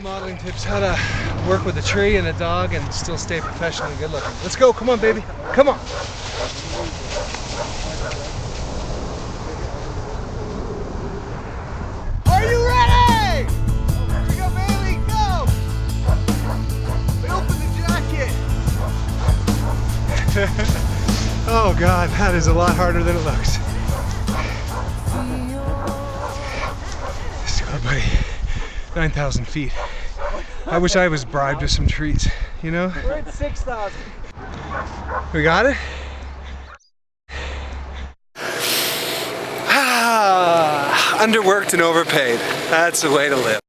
modeling tips how to work with a tree and a dog and still stay professionally good looking. Let's go, come on baby, come on. Are you ready? Here we go baby, go! We open the jacket. Oh God, that is a lot harder than it looks. Let's go buddy. 9,000 feet. I wish I was bribed with some treats, you know? We're at 6,000. We got it? Underworked and overpaid. That's the way to live.